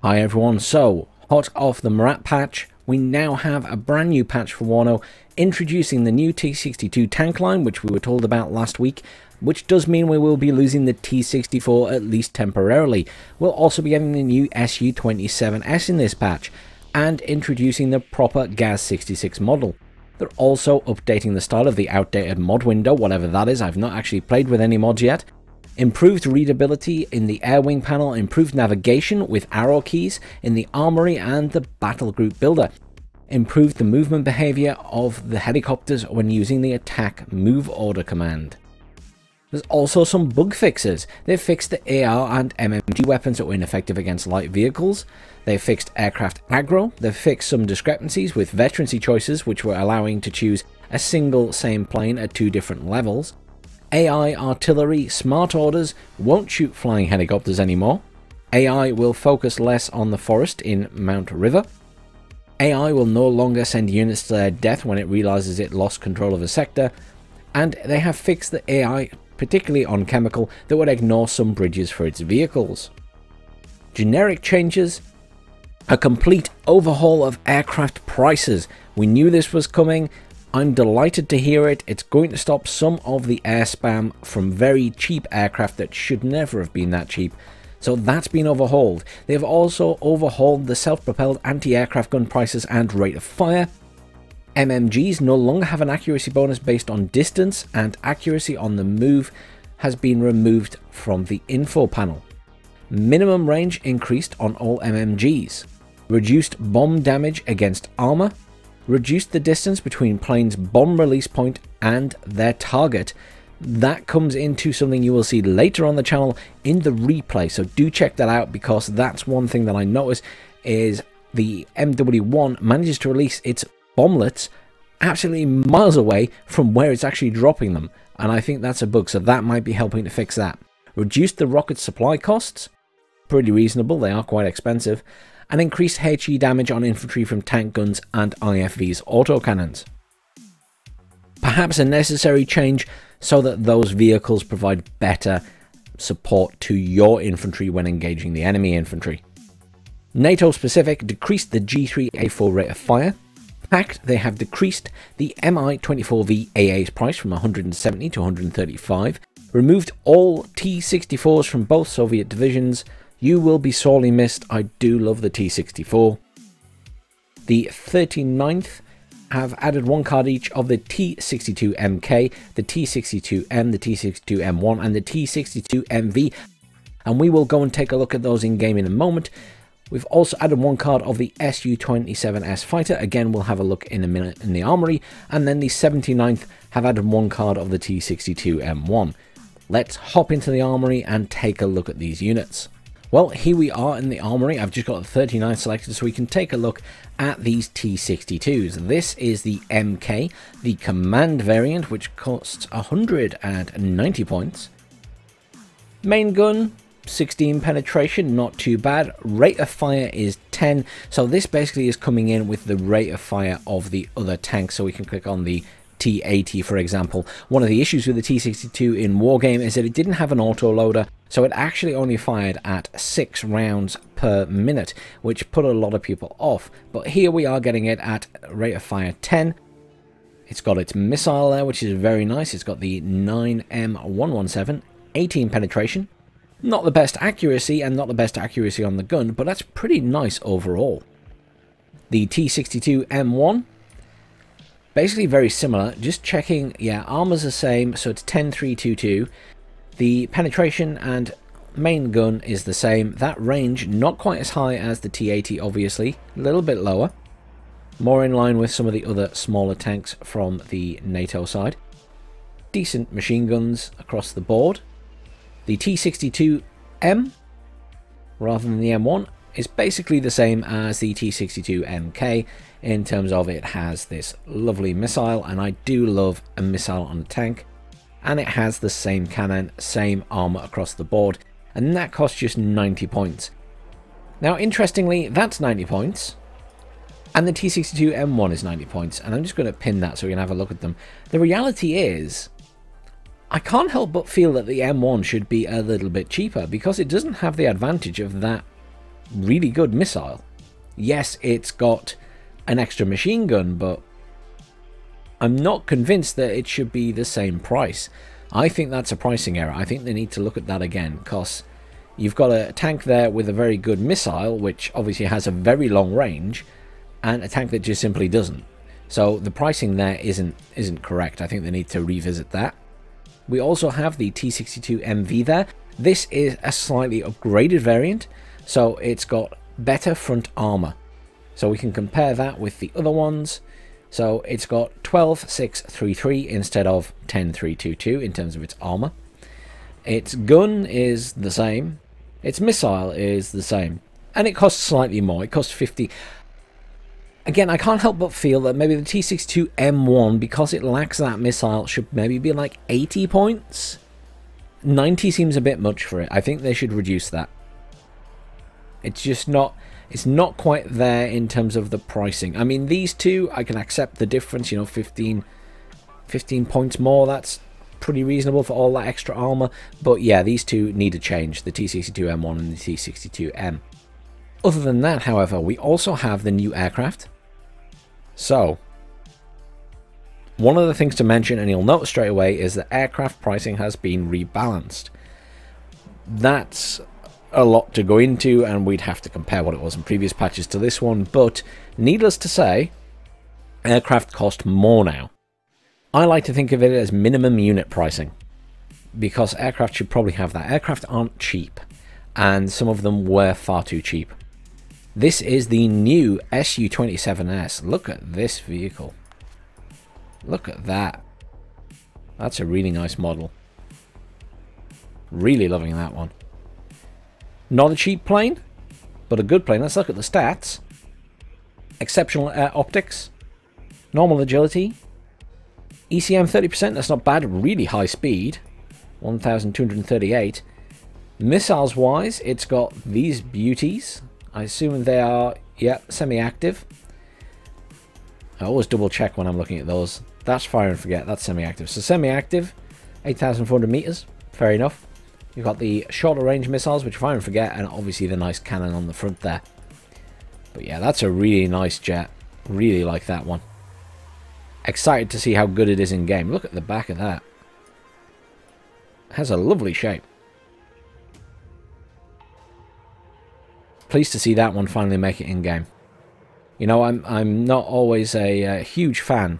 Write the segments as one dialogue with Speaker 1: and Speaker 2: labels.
Speaker 1: Hi everyone, so hot off the Murat patch, we now have a brand new patch for WARNO introducing the new T62 tank line, which we were told about last week, which does mean we will be losing the T64 at least temporarily. We'll also be getting the new Su-27S in this patch, and introducing the proper GAZ66 model. They're also updating the style of the outdated mod window, whatever that is. I've not actually played with any mods yet. Improved readability in the air wing panel, improved navigation with arrow keys in the armory and the battle group builder. Improved the movement behavior of the helicopters when using the attack move order command. There's also some bug fixes. They've fixed the AR and MMG weapons that were ineffective against light vehicles. They've fixed aircraft aggro. They've fixed some discrepancies with veterancy choices, which were allowing to choose a single same plane at 2 different levels. AI artillery smart orders won't shoot flying helicopters anymore. AI will focus less on the forest in Mount River. AI will no longer send units to their death when it realizes it lost control of a sector. And they have fixed the AI, particularly on chemical, that would ignore some bridges for its vehicles. Generic changes: a complete overhaul of aircraft prices. We knew this was coming. I'm delighted to hear it. It's going to stop some of the air spam from very cheap aircraft that should never have been that cheap. So that's been overhauled. They've also overhauled the self-propelled anti-aircraft gun prices and rate of fire. MMGs no longer have an accuracy bonus based on distance, and accuracy on the move has been removed from the info panel. Minimum range increased on all MMGs. Reduced bomb damage against armor. Reduced the distance between planes' bomb release point and their target. That comes into something you will see later on the channel in the replay, so do check that out, because that's one thing that I noticed is the MW1 manages to release its bomblets absolutely miles away from where it's actually dropping them, and I think that's a bug, so that might be helping to fix that. Reduced the rocket supply costs, pretty reasonable, they are quite expensive, and increased HE damage on infantry from tank guns and IFV's autocannons. Perhaps a necessary change so that those vehicles provide better support to your infantry when engaging the enemy infantry. NATO specific decreased the G3A4 rate of fire. Fact, they have decreased the Mi-24V AA's price from 170 to 135. Removed all T64s from both Soviet divisions. You will be sorely missed. I do love the T64. The 39th have added 1 card each of the T62 MK, the T62M, the T62 M1 and the T62 MV, and we will go and take a look at those in game in a moment. We've also added 1 card of the Su-27S fighter. Again, we'll have a look in a minute in the armory. And then the 79th have added 1 card of the T62 M1. Let's hop into the armory and take a look at these units. Well, here we are in the armory. I've just got the 39 selected, so we can take a look at these T62s. This is the MK, the command variant, which costs 190 points. Main gun, 16 penetration, not too bad. Rate of fire is 10, so this basically is coming in with the rate of fire of the other tanks, so we can click on the T80 for example. One of the issues with the T62 in Wargame is that it didn't have an autoloader, so it actually only fired at 6 rounds per minute, which put a lot of people off. But here we are getting it at rate of fire 10. It's got its missile there, which is very nice. It's got the 9M117, 18 penetration. Not the best accuracy, and not the best accuracy on the gun, but that's pretty nice overall. The T62 M1, basically very similar, just checking, yeah, armor's the same, so it's 10.322. The penetration and main gun is the same. That range, not quite as high as the T80, obviously, a little bit lower. More in line with some of the other smaller tanks from the NATO side. Decent machine guns across the board. The T62M, rather than the M1, is basically the same as the T62 MK in terms of it has this lovely missile, and I do love a missile on a tank, and it has the same cannon, same armor across the board, and that costs just 90 points. Now interestingly, that's 90 points, and the T62 M1 is 90 points, and I'm just going to pin that so we can have a look at them. The reality is, I can't help but feel that the M1 should be a little bit cheaper, because it doesn't have the advantage of that really good missile. Yes, it's got an extra machine gun, but I'm not convinced that it should be the same price. I think that's a pricing error. I think they need to look at that again, because you've got a tank there with a very good missile, which obviously has a very long range, and a tank that just simply doesn't. So the pricing there isn't correct. I think they need to revisit that. We also have the T62 MV there. This is a slightly upgraded variant, so it's got better front armor. So we can compare that with the other ones. So it's got 12,633 instead of 10,322 in terms of its armor. Its gun is the same. Its missile is the same. And it costs slightly more. It costs 50. Again, I can't help but feel that maybe the T62 M1, because it lacks that missile, should maybe be like 80 points. 90 seems a bit much for it. I think they should reduce that. It's just not... It's not quite there in terms of the pricing. I mean, these two, I can accept the difference, you know, 15 points more. That's pretty reasonable for all that extra armor. But yeah, these two need a change, the T62 M1 and the T62 M. Other than that, however, we also have the new aircraft. So, one of the things to mention, and you'll notice straight away, is that aircraft pricing has been rebalanced. That's a lot to go into, and we'd have to compare what it was in previous patches to this one, but needless to say, aircraft cost more now. I like to think of it as minimum unit pricing, because aircraft should probably have that. Aircraft aren't cheap, and some of them were far too cheap. This is the new Su-27S. Look at this vehicle. Look at that. That's a really nice model. Really loving that one. Not a cheap plane, but a good plane. Let's look at the stats. Exceptional air optics. Normal agility. ECM 30%, that's not bad. Really high speed. 1,238. Missiles wise, it's got these beauties. I assume they are, yeah, semi-active. I always double check when I'm looking at those. That's fire and forget, that's semi-active. So semi-active, 8,400 meters, fair enough. You've got the shorter range missiles, which are fire and forget, and obviously the nice cannon on the front there. But yeah, that's a really nice jet. Really like that one. Excited to see how good it is in game. Look at the back of that. It has a lovely shape. Pleased to see that one finally make it in game. You know, I'm not always a huge fan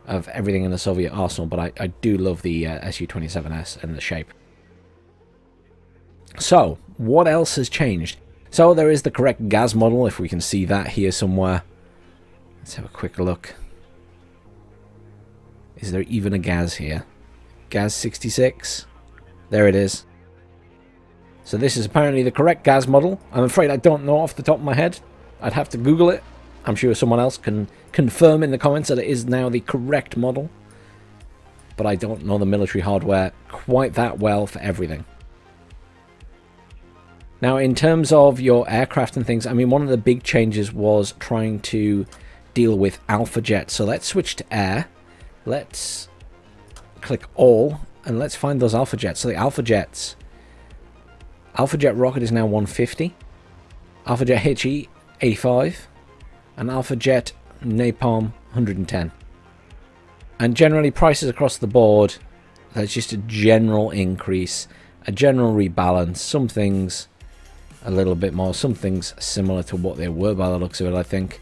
Speaker 1: of everything in the Soviet arsenal, but I do love the Su-27S and the shape. So, what else has changed? So, there is the correct gas model, if we can see that here somewhere. Let's have a quick look. Is there even a gas here? Gas 66? There it is. So this is apparently the correct gas model. I'm afraid I don't know off the top of my head. I'd have to Google it. I'm sure someone else can confirm in the comments that it is now the correct model. But I don't know the military hardware quite that well for everything. Now, in terms of your aircraft and things, I mean, one of the big changes was trying to deal with alpha jets. So let's switch to air. Let's click all, and let's find those alpha jets. So the alpha jets. Alpha jet rocket is now 150. Alpha jet HE 85. And alpha jet napalm 110. And generally prices across the board, there's just a general increase, a general rebalance. Some things a little bit more, some things similar to what they were by the looks of it, I think.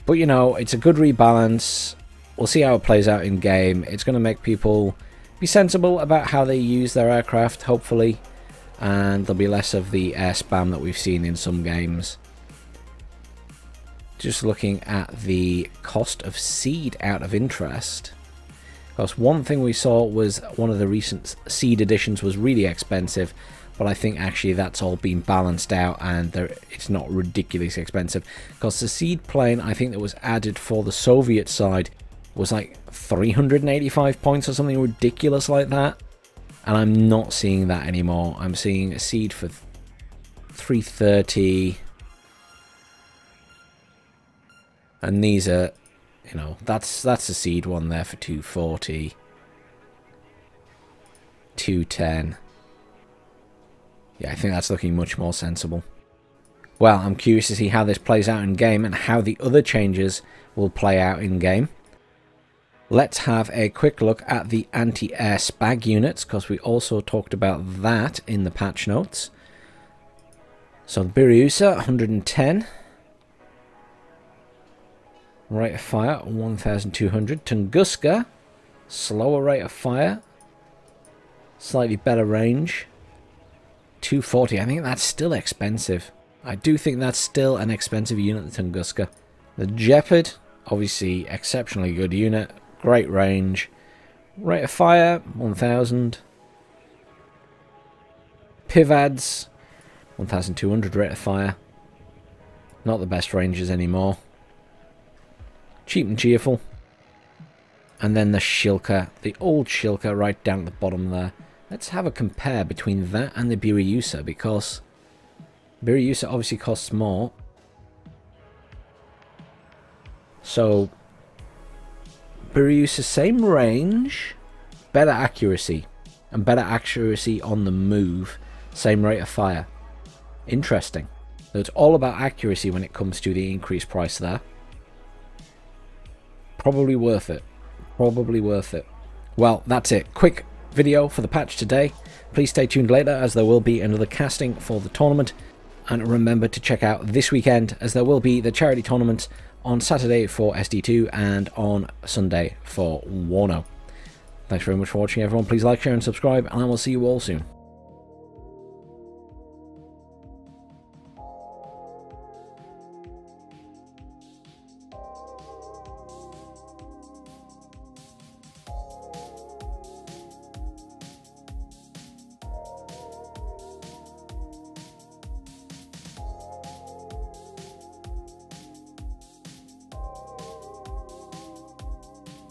Speaker 1: But you know, it's a good rebalance. We'll see how it plays out in game. It's going to make people be sensible about how they use their aircraft, hopefully. And there'll be less of the air spam that we've seen in some games. Just looking at the cost of seed out of interest. Because one thing we saw was one of the recent seed editions was really expensive. But I think actually that's all been balanced out and it's not ridiculously expensive. Because the seed plane, I think that was added for the Soviet side, was like 385 points or something ridiculous like that. And I'm not seeing that anymore. I'm seeing a seed for 330. And these are, you know, that's a seed one there for 240. 210. Yeah, I think that's looking much more sensible. Well, I'm curious to see how this plays out in game and how the other changes will play out in game. Let's have a quick look at the anti-air SPAAG units, because we also talked about that in the patch notes. So the Biryusa, 110. Rate of fire, 1,200. Tunguska, slower rate of fire. Slightly better range. 240. I think that's still expensive. I do think that's still an expensive unit, the Tunguska. The Jeopard, obviously exceptionally good unit. Great range. Rate of fire, 1,000. Pivads, 1,200 rate of fire. Not the best ranges anymore. Cheap and cheerful. And then the Shilka, the old Shilka right down at the bottom there. Let's have a compare between that and the Biryusa, because Biryusa obviously costs more. So Biryusa, same range, better accuracy, and better accuracy on the move, same rate of fire. Interesting. So it's all about accuracy when it comes to the increased price there. Probably worth it. Probably worth it. Well, that's it. Quick video for the patch today. Please stay tuned later, as there will be another casting for the tournament. And remember to check out this weekend, as there will be the charity tournament on Saturday for SD2 and on Sunday for WARNO. Thanks very much for watching, everyone. Please like, share and subscribe, and I will see you all soon.